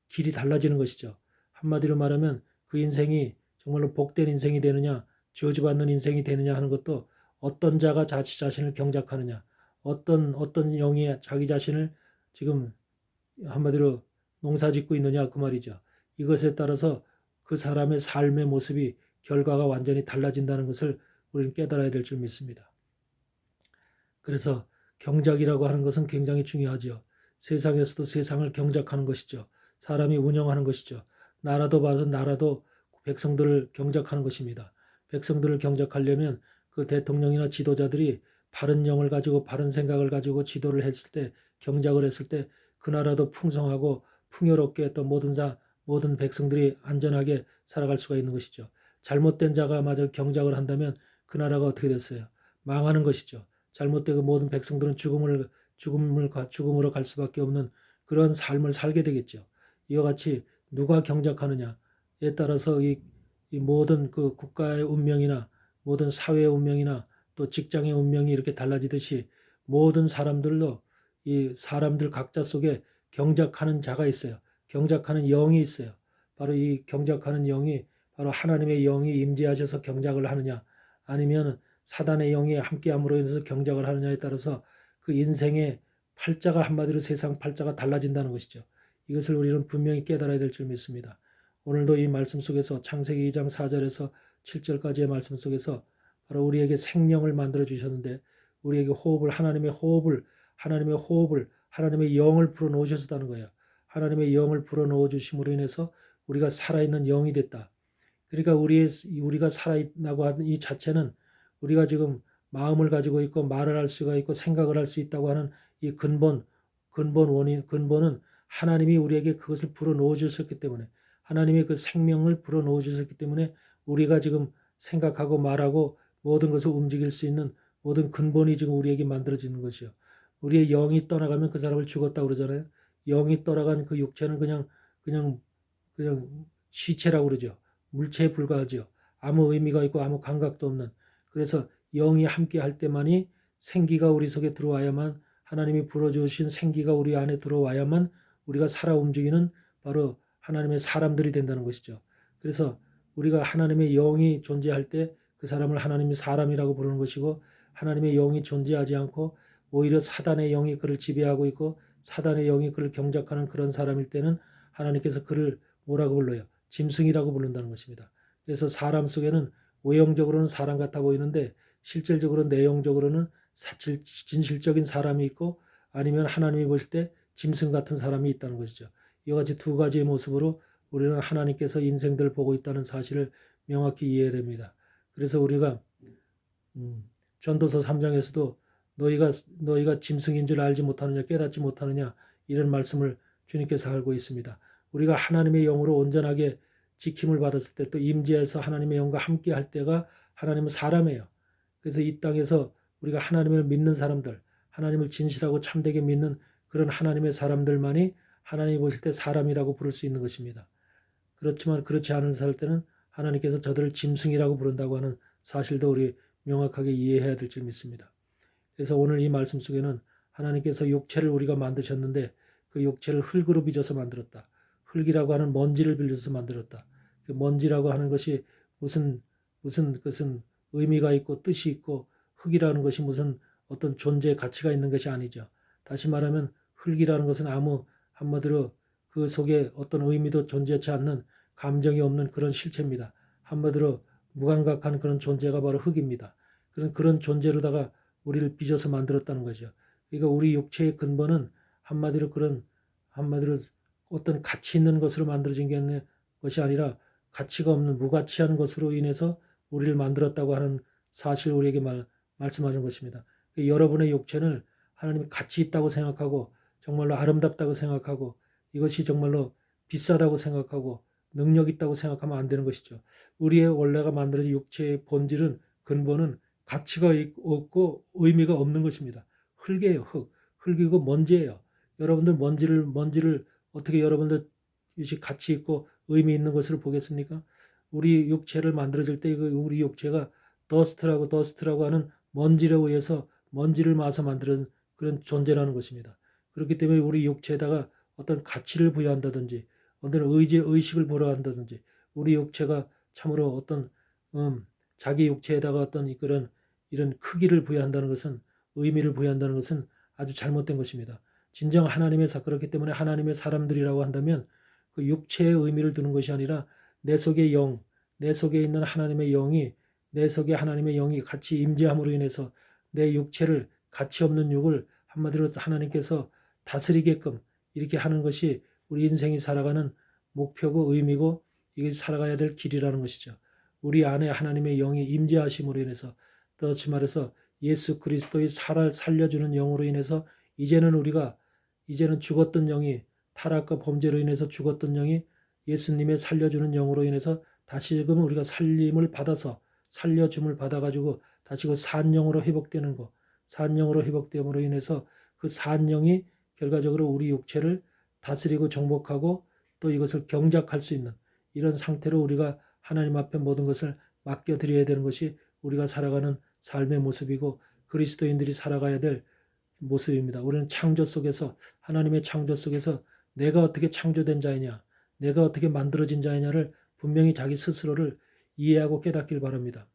길이 달라지는 것이죠. 한마디로 말하면 그 인생이 정말로 복된 인생이 되느냐 저주받는 인생이 되느냐 하는 것도 어떤 자가 자기 자신을 경작하느냐 어떤 영이 자기 자신을 지금 한마디로 농사짓고 있느냐 그 말이죠. 이것에 따라서 그 사람의 삶의 모습이 결과가 완전히 달라진다는 것을 우리는 깨달아야 될 줄 믿습니다. 그래서 경작이라고 하는 것은 굉장히 중요하죠. 세상에서도 세상을 경작하는 것이죠. 사람이 운영하는 것이죠. 나라도 봐도 나라도 백성들을 경작하는 것입니다. 백성들을 경작하려면 그 대통령이나 지도자들이 바른 영을 가지고 바른 생각을 가지고 지도를 했을 때 경작을 했을 때 그 나라도 풍성하고 풍요롭게 또 모든 백성들이 안전하게 살아갈 수가 있는 것이죠. 잘못된 자가 마저 경작을 한다면 그 나라가 어떻게 됐어요? 망하는 것이죠. 잘못되고 모든 백성들은 죽음으로 갈 수밖에 없는 그런 삶을 살게 되겠죠. 이와 같이 누가 경작하느냐에 따라서 이 모든 그 국가의 운명이나 모든 사회의 운명이나 또 직장의 운명이 이렇게 달라지듯이 모든 사람들로 이 사람들 각자 속에 경작하는 자가 있어요. 경작하는 영이 있어요. 바로 이 경작하는 영이 바로 하나님의 영이 임재하셔서 경작을 하느냐 아니면 사단의 영이 함께함으로 인해서 경작을 하느냐에 따라서 그 인생의 팔자가 한마디로 세상 팔자가 달라진다는 것이죠. 이것을 우리는 분명히 깨달아야 될 줄 믿습니다. 오늘도 이 말씀 속에서 창세기 2장 4절에서 7절까지의 말씀 속에서 바로 우리에게 생명을 만들어 주셨는데 우리에게 하나님의 영을 불어 넣으셨다는 거예요. 하나님의 영을 불어 넣어 주심으로 인해서 우리가 살아있는 영이 됐다. 그러니까 우리가 살아있다고 하는 이 자체는 우리가 지금 마음을 가지고 있고 말을 할 수가 있고 생각을 할 수 있다고 하는 이 근본은 하나님이 우리에게 그것을 불어 넣어 주셨기 때문에 하나님의 그 생명을 불어 넣어 주셨기 때문에 우리가 지금 생각하고 말하고 모든 것을 움직일 수 있는 모든 근본이 지금 우리에게 만들어지는 것이요. 우리의 영이 떠나가면 그 사람을 죽었다고 그러잖아요. 영이 떠나간 그 육체는 그냥 시체라고 그러죠. 물체에 불과하죠. 아무 의미가 있고 아무 감각도 없는. 그래서 영이 함께 할 때만이 생기가 우리 속에 들어와야만 하나님이 불어주신 생기가 우리 안에 들어와야만 우리가 살아 움직이는 바로 하나님의 사람들이 된다는 것이죠. 그래서 우리가 하나님의 영이 존재할 때 그 사람을 하나님의 사람이라고 부르는 것이고 하나님의 영이 존재하지 않고 오히려 사단의 영이 그를 지배하고 있고 사단의 영이 그를 경작하는 그런 사람일 때는 하나님께서 그를 뭐라고 불러요? 짐승이라고 부른다는 것입니다. 그래서 사람 속에는 외형적으로는 사람 같아 보이는데 실질적으로 내용적으로는 진실적인 사람이 있고 아니면 하나님이 보실 때 짐승 같은 사람이 있다는 것이죠. 이와 같이 두 가지의 모습으로 우리는 하나님께서 인생들을 보고 있다는 사실을 명확히 이해해야 됩니다. 그래서 우리가 전도서 3장에서도 너희가 짐승인 줄 알지 못하느냐 깨닫지 못하느냐 이런 말씀을 주님께서 하고 있습니다. 우리가 하나님의 영으로 온전하게 지킴을 받았을 때 또 임재해서 하나님의 영과 함께 할 때가 하나님은 사람이에요. 그래서 이 땅에서 우리가 하나님을 믿는 사람들, 하나님을 진실하고 참되게 믿는 그런 하나님의 사람들만이 하나님이 보실 때 사람이라고 부를 수 있는 것입니다. 그렇지만 그렇지 않은 살 때는 하나님께서 저들을 짐승이라고 부른다고 하는 사실도 우리 명확하게 이해해야 될 줄 믿습니다. 그래서 오늘 이 말씀 속에는 하나님께서 육체를 우리가 만드셨는데 그 육체를 흙으로 빚어서 만들었다. 흙이라고 하는 먼지를 빌려서 만들었다. 그 먼지라고 하는 것이 무슨 것은 의미가 있고 뜻이 있고 흙이라는 것이 무슨 어떤 존재의 가치가 있는 것이 아니죠. 다시 말하면 흙이라는 것은 한마디로 그 속에 어떤 의미도 존재하지 않는 감정이 없는 그런 실체입니다. 한마디로 무감각한 그런 존재가 바로 흙입니다. 그런 존재로다가 우리를 빚어서 만들었다는 거죠. 그러니까 우리 육체의 근본은 한마디로 어떤 가치 있는 것으로 만들어진 것이 아니라 가치가 없는 무가치한 것으로 인해서 우리를 만들었다고 하는 사실을 우리에게 말씀하는 것입니다. 여러분의 육체는 하나님이 가치 있다고 생각하고 정말로 아름답다고 생각하고 이것이 정말로 비싸다고 생각하고 능력 있다고 생각하면 안 되는 것이죠. 우리의 원래가 만들어진 육체의 본질은 근본은 가치가 없고 의미가 없는 것입니다. 흙이에요, 흙. 흙이고 먼지예요. 여러분들 먼지를 어떻게 여러분들 이것이 가치 있고 의미 있는 것으로 보겠습니까? 우리 육체를 만들어질 때 우리 육체가 더스트라고 하는 먼지에 의해서 먼지를 마서 만드는 그런 존재라는 것입니다. 그렇기 때문에 우리 육체에다가 어떤 가치를 부여한다든지 어떤 의식을 부여한다든지 우리 육체가 참으로 어떤 자기 육체에다가 어떤 이런 크기를 부여한다는 것은 의미를 부여한다는 것은 아주 잘못된 것입니다. 진정 그렇기 때문에 하나님의 사람들이라고 한다면 그 육체의 의미를 두는 것이 아니라 내 속의 영, 내 속에 있는 하나님의 영이 내 속에 하나님의 영이 같이 임재함으로 인해서 내 육체를 가치 없는 육을 한마디로 하나님께서 다스리게끔 이렇게 하는 것이 우리 인생이 살아가는 목표고 의미고 이게 살아가야 될 길이라는 것이죠. 우리 안에 하나님의 영이 임재하심으로 인해서 다시 말해서 예수 그리스도의 살려주는 영으로 인해서 이제는 죽었던 영이 타락과 범죄로 인해서 죽었던 영이 예수님의 살려주는 영으로 인해서 다시금 우리가 살림을 받아서 살려줌을 받아가지고 다시 그 산영으로 회복되는 거, 산영으로 회복됨으로 인해서 그 산영이 결과적으로 우리 육체를 다스리고 정복하고 또 이것을 경작할 수 있는 이런 상태로 우리가 하나님 앞에 모든 것을 맡겨드려야 되는 것이 우리가 살아가는 삶의 모습이고 그리스도인들이 살아가야 될 모습입니다. 우리는 하나님의 창조 속에서 내가 어떻게 창조된 자이냐, 내가 어떻게 만들어진 자이냐를 분명히 자기 스스로를 이해하고 깨닫길 바랍니다.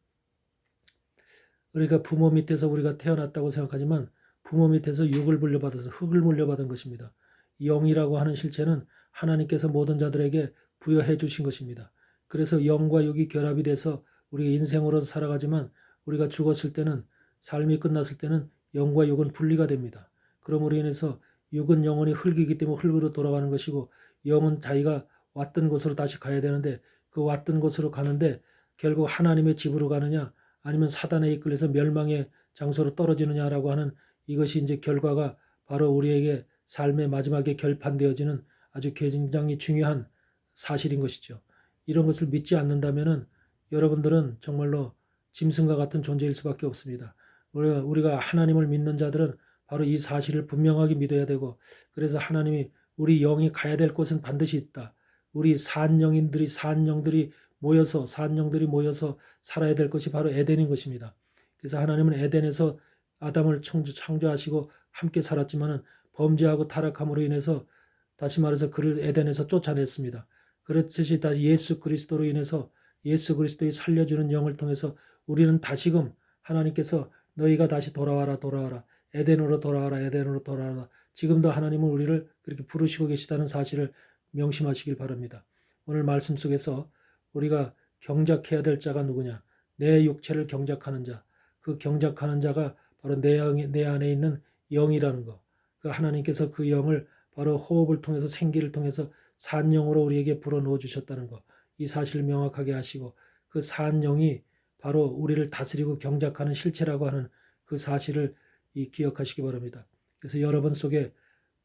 그러니까 부모 밑에서 우리가 태어났다고 생각하지만 부모 밑에서 육을 물려받아서 흙을 물려받은 것입니다. 영이라고 하는 실체는 하나님께서 모든 자들에게 부여해 주신 것입니다. 그래서 영과 육이 결합이 돼서 우리 인생으로 살아가지만 우리가 죽었을 때는 삶이 끝났을 때는 영과 육은 분리가 됩니다. 그러므로 인해서 육은 영원히 흙이기 때문에 흙으로 돌아가는 것이고 영은 자기가 왔던 곳으로 다시 가야 되는데 그 왔던 곳으로 가는데 결국 하나님의 집으로 가느냐 아니면 사단에 이끌려서 멸망의 장소로 떨어지느냐라고 하는 이것이 이제 결과가 바로 우리에게 삶의 마지막에 결판되어지는 아주 굉장히 중요한 사실인 것이죠. 이런 것을 믿지 않는다면은 여러분들은 정말로 짐승과 같은 존재일 수밖에 없습니다. 우리가 하나님을 믿는 자들은 바로 이 사실을 분명하게 믿어야 되고 그래서 하나님이 우리 영이 가야 될 곳은 반드시 있다. 우리 산영들이 모여서 살아야 될 것이 바로 에덴인 것입니다. 그래서 하나님은 에덴에서 아담을 창조하시고 함께 살았지만은 범죄하고 타락함으로 인해서 다시 말해서 그를 에덴에서 쫓아냈습니다. 그렇듯이 다시 예수 그리스도로 인해서 예수 그리스도의 살려주는 영을 통해서 우리는 다시금 하나님께서 너희가 다시 돌아와라 에덴으로 돌아와라 지금도 하나님은 우리를 그렇게 부르시고 계시다는 사실을 명심하시길 바랍니다. 오늘 말씀 속에서 우리가 경작해야 될 자가 누구냐? 내 육체를 경작하는 자. 그 경작하는 자가 바로 내 안에 있는 영이라는 거. 그 하나님께서 그 영을 바로 호흡을 통해서 생기를 통해서 산영으로 우리에게 불어넣어 주셨다는 거. 이 사실을 명확하게 하시고 그 산영이 바로 우리를 다스리고 경작하는 실체라고 하는 그 사실을 기억하시기 바랍니다. 그래서 여러분 속에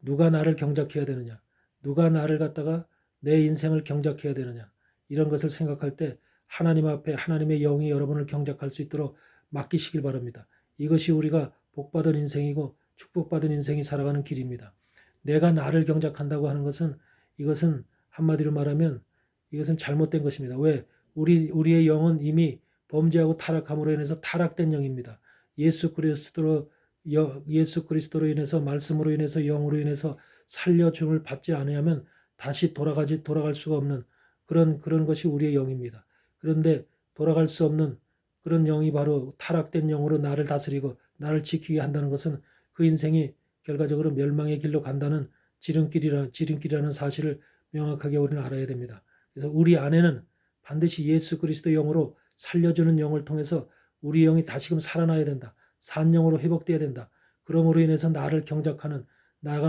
누가 나를 경작해야 되느냐, 누가 나를 갖다가 내 인생을 경작해야 되느냐, 이런 것을 생각할 때 하나님 앞에 하나님의 영이 여러분을 경작할 수 있도록 맡기시길 바랍니다. 이것이 우리가 복받은 인생이고 축복받은 인생이 살아가는 길입니다. 내가 나를 경작한다고 하는 것은 이것은 한마디로 말하면 이것은 잘못된 것입니다. 왜? 우리의 영은 이미 범죄하고 타락함으로 인해서 타락된 영입니다. 예수 그리스도로 인해서 말씀으로 인해서 영으로 인해서 살려줌을 받지 않으면 다시 돌아갈 수가 없는 그런 것이 우리의 영입니다. 그런데 돌아갈 수 없는 그런 영이 바로 타락된 영으로 나를 다스리고 나를 지키게 한다는 것은 그 인생이 결과적으로 멸망의 길로 간다는 지름길이라는 사실을 명확하게 우리는 알아야 됩니다. 그래서 우리 안에는 반드시 예수 그리스도 영으로 살려주는 영을 통해서 우리 영이 다시금 살아나야 된다. 산 영으로 회복돼야 된다. 그러므로 인해서 나를 경작하는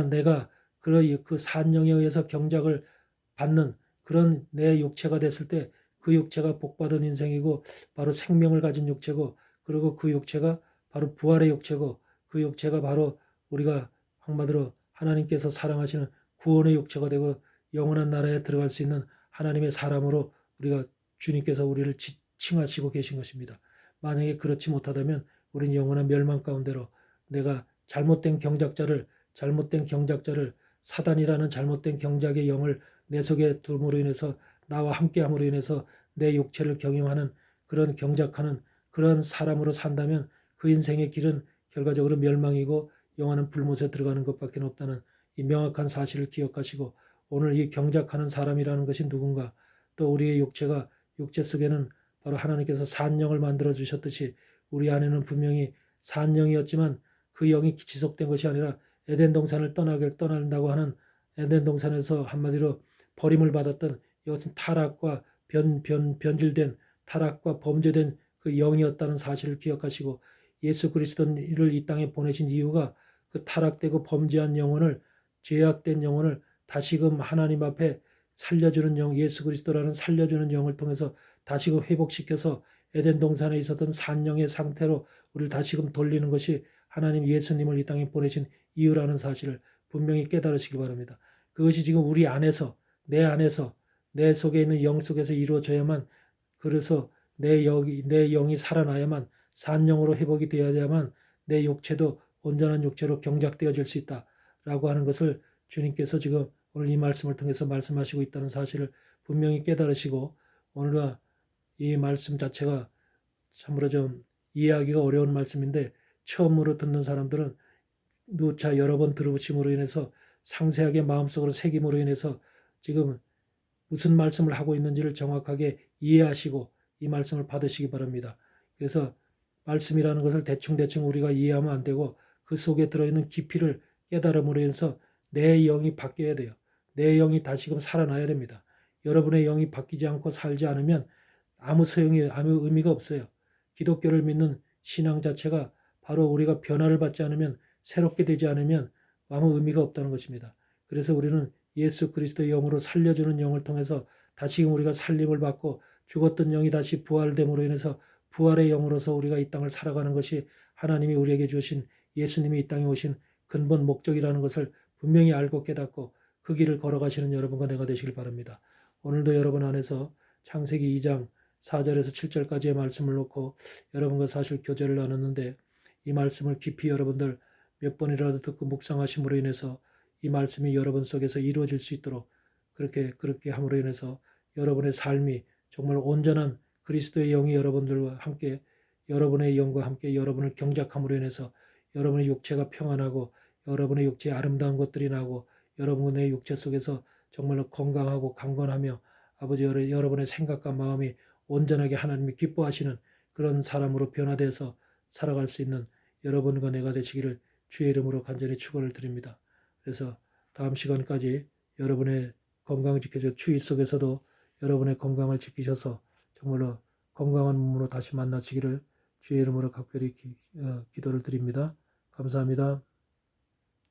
내가 그 산 영에 의해서 경작을 받는 그런 내 육체가 됐을 때 그 육체가 복받은 인생이고 바로 생명을 가진 육체고 그리고 그 육체가 바로 부활의 육체고 그 육체가 바로 우리가 한마디로 하나님께서 사랑하시는 구원의 육체가 되고 영원한 나라에 들어갈 수 있는 하나님의 사람으로 우리가 주님께서 우리를 칭하시고 계신 것입니다. 만약에 그렇지 못하다면 우리는 영원한 멸망 가운데로 내가 잘못된 경작자를 사단이라는 잘못된 경작의 영을 내 속에 둠으로 인해서 나와 함께함으로 인해서 내 육체를 경영하는 그런 경작하는 그런 사람으로 산다면 그 인생의 길은 결과적으로 멸망이고 영원한 불못에 들어가는 것밖에 없다는 이 명확한 사실을 기억하시고 오늘 이 경작하는 사람이라는 것이 누군가 또 우리의 육체 속에는 바로 하나님께서 산영을 만들어 주셨듯이 우리 안에는 분명히 산영이었지만 그 영이 지속된 것이 아니라 에덴 동산을 떠난다고 하는 에덴 동산에서 한마디로 버림을 받았던 이것은 타락과 변질된 타락과 범죄된 그 영이었다는 사실을 기억하시고 예수 그리스도를 이 땅에 보내신 이유가 그 타락되고 범죄한 영혼을 죄악된 영혼을 다시금 하나님 앞에 살려주는 영 예수 그리스도라는 살려주는 영을 통해서 다시금 회복시켜서 에덴 동산에 있었던 산영의 상태로 우리를 다시금 돌리는 것이 하나님 예수님을 이 땅에 보내신 이유라는 사실을 분명히 깨달으시기 바랍니다. 그것이 지금 우리 안에서 내 속에 있는 영 속에서 이루어져야만 그래서 내 영이 살아나야만 산영으로 회복이 되어야만 내 육체도 온전한 육체로 경작되어질 수 있다라고 하는 것을 주님께서 지금 오늘 이 말씀을 통해서 말씀하시고 있다는 사실을 분명히 깨달으시고 오늘 이 말씀 자체가 참으로 좀 이해하기가 어려운 말씀인데 처음으로 듣는 사람들은 누차 여러 번 들으심으로 인해서 상세하게 마음속으로 새김으로 인해서 지금 무슨 말씀을 하고 있는지를 정확하게 이해하시고 이 말씀을 받으시기 바랍니다. 그래서 말씀이라는 것을 대충 우리가 이해하면 안 되고 그 속에 들어있는 깊이를 깨달음으로 인해서 내 영이 바뀌어야 돼요. 내 영이 다시금 살아나야 됩니다. 여러분의 영이 바뀌지 않고 살지 않으면 아무 의미가 없어요. 기독교를 믿는 신앙 자체가 바로 우리가 변화를 받지 않으면 새롭게 되지 않으면 아무 의미가 없다는 것입니다. 그래서 우리는 예수 그리스도의 영으로 살려주는 영을 통해서 다시금 우리가 살림을 받고 죽었던 영이 다시 부활됨으로 인해서 부활의 영으로서 우리가 이 땅을 살아가는 것이 하나님이 우리에게 주신 예수님이 이 땅에 오신 근본 목적이라는 것을 분명히 알고 깨닫고 그 길을 걸어가시는 여러분과 내가 되시길 바랍니다. 오늘도 여러분 안에서 창세기 2장 4절에서 7절까지의 말씀을 놓고 여러분과 사실 교제를 나눴는데 이 말씀을 깊이 여러분들 몇 번이라도 듣고 묵상하심으로 인해서 이 말씀이 여러분 속에서 이루어질 수 있도록 그렇게 함으로 인해서 여러분의 삶이 정말 온전한 그리스도의 영이 여러분들과 함께 여러분의 영과 함께 여러분을 경작함으로 인해서 여러분의 육체가 평안하고 여러분의 육체에 아름다운 것들이 나고 여러분의 육체 속에서 정말로 건강하고 강건하며 아버지 여러분의 생각과 마음이 온전하게 하나님이 기뻐하시는 그런 사람으로 변화돼서 살아갈 수 있는 여러분과 내가 되시기를 주의 이름으로 간절히 축원을 드립니다. 그래서 다음 시간까지 여러분의 건강 지켜서 추위 속에서도 여러분의 건강을 지키셔서 정말로 건강한 몸으로 다시 만나시기를 주의 이름으로 각별히 기도를 드립니다. 감사합니다.